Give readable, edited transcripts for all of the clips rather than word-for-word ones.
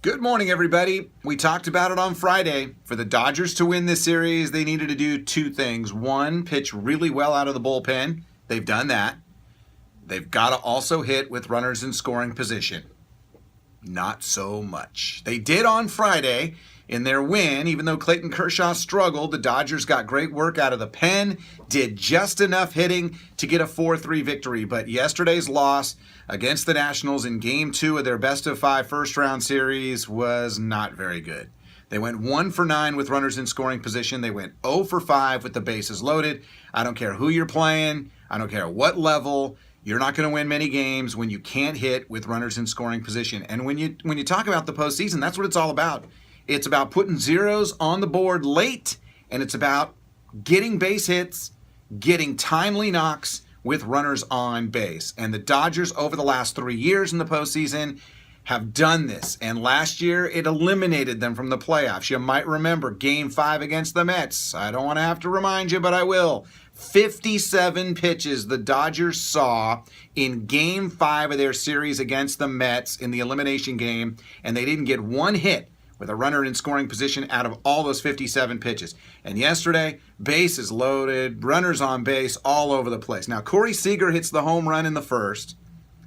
Good morning, everybody. We talked about it on Friday. For the Dodgers to win this series, they needed to do two things. One, pitch really well out of the bullpen. They've done that. They've got to also hit with runners in scoring position. Not so much. They did on Friday in their win. Even though Clayton Kershaw struggled, the Dodgers got great work out of the pen, did just enough hitting to get a 4-3 victory. But yesterday's loss against the Nationals in Game 2 of their best-of-5 first-round series was not very good. They went 1 for 9 with runners in scoring position. They went 0 for 5 with the bases loaded. I don't care who you're playing. I don't care what level. You're not going to win many games when you can't hit with runners in scoring position. And when you talk about the postseason, that's what it's all about. It's about putting zeros on the board late, and it's about getting base hits, getting timely knocks with runners on base. And the Dodgers, over the last 3 years in the postseason, have done this. And last year, it eliminated them from the playoffs. You might remember Game 5 against the Mets. I don't want to have to remind you, but I will. 57 pitches the Dodgers saw in Game 5 of their series against the Mets in the elimination game, and they didn't get one hit with a runner in scoring position out of all those 57 pitches. And yesterday, bases loaded, runners on base all over the place. Now, Corey Seager hits the home run in the first.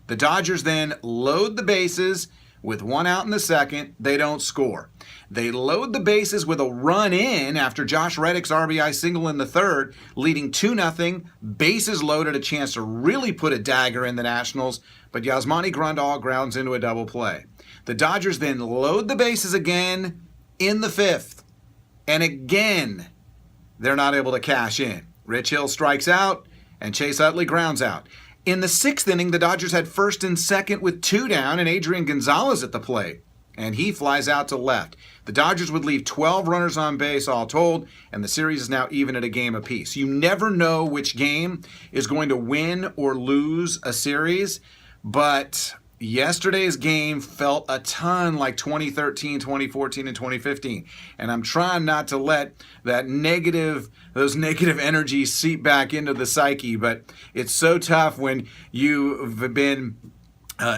The Dodgers then load the bases with one out in the second. They don't score. They load the bases with a run in after Josh Reddick's RBI single in the third, leading 2-0. Bases loaded, a chance to really put a dagger in the Nationals, but Yasmani Grandal grounds into a double play. The Dodgers then load the bases again in the fifth, and again, they're not able to cash in. Rich Hill strikes out, and Chase Utley grounds out. In the sixth inning, the Dodgers had first and second with 2 down, and Gio Gonzalez at the plate, and he flies out to left. The Dodgers would leave 12 runners on base all told, and the series is now even at a game apiece. You never know which game is going to win or lose a series, but yesterday's game felt a ton like 2013, 2014, and 2015. And I'm trying not to let those negative energies seep back into the psyche, but it's so tough when you've been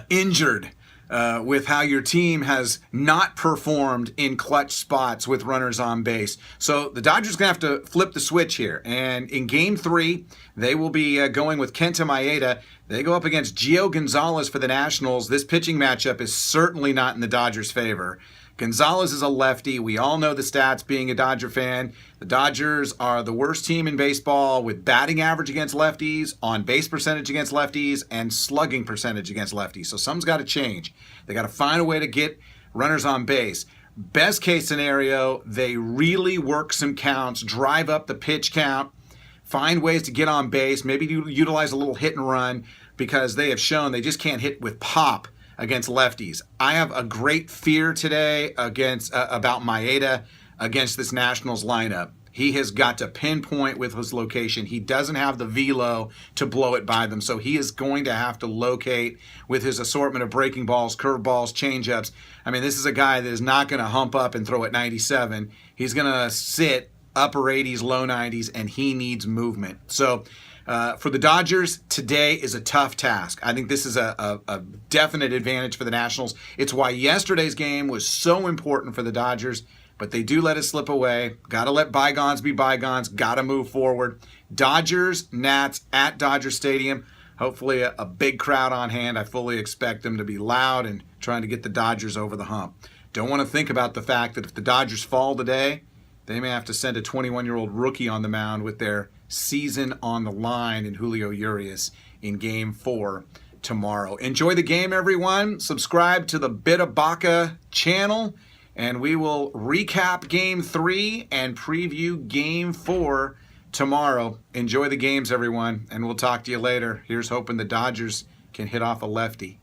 injured with how your team has not performed in clutch spots with runners on base. So the Dodgers going to have to flip the switch here. And in Game 3, they will be going with Kenta Maeda. They go up against Gio Gonzalez for the Nationals. This pitching matchup is certainly not in the Dodgers' favor. Gonzalez is a lefty. We all know the stats being a Dodger fan. The Dodgers are the worst team in baseball with batting average against lefties, on base percentage against lefties, and slugging percentage against lefties. So something's got to change. They got to find a way to get runners on base. Best case scenario, they really work some counts, drive up the pitch count, find ways to get on base, maybe utilize a little hit and run, because they have shown they just can't hit with pop against lefties. I have a great fear today about Maeda against this Nationals lineup. He has got to pinpoint with his location. He doesn't have the velo to blow it by them, so he is going to have to locate with his assortment of breaking balls, curveballs, changeups. I mean, this is a guy that is not going to hump up and throw at 97. He's going to sit upper 80s, low 90s, and he needs movement. So for the Dodgers, today is a tough task. I think this is a definite advantage for the Nationals. It's why yesterday's game was so important for the Dodgers, but they do let it slip away. Got to let bygones be bygones. Got to move forward. Dodgers, Nats at Dodger Stadium. Hopefully a big crowd on hand. I fully expect them to be loud and trying to get the Dodgers over the hump. Don't want to think about the fact that if the Dodgers fall today, they may have to send a 21-year-old rookie on the mound with their season on the line in Julio Urias in Game 4 tomorrow. Enjoy the game, everyone. Subscribe to the Bit of Baca channel, and we will recap Game 3 and preview Game 4 tomorrow. Enjoy the games, everyone, and we'll talk to you later. Here's hoping the Dodgers can hit off a lefty.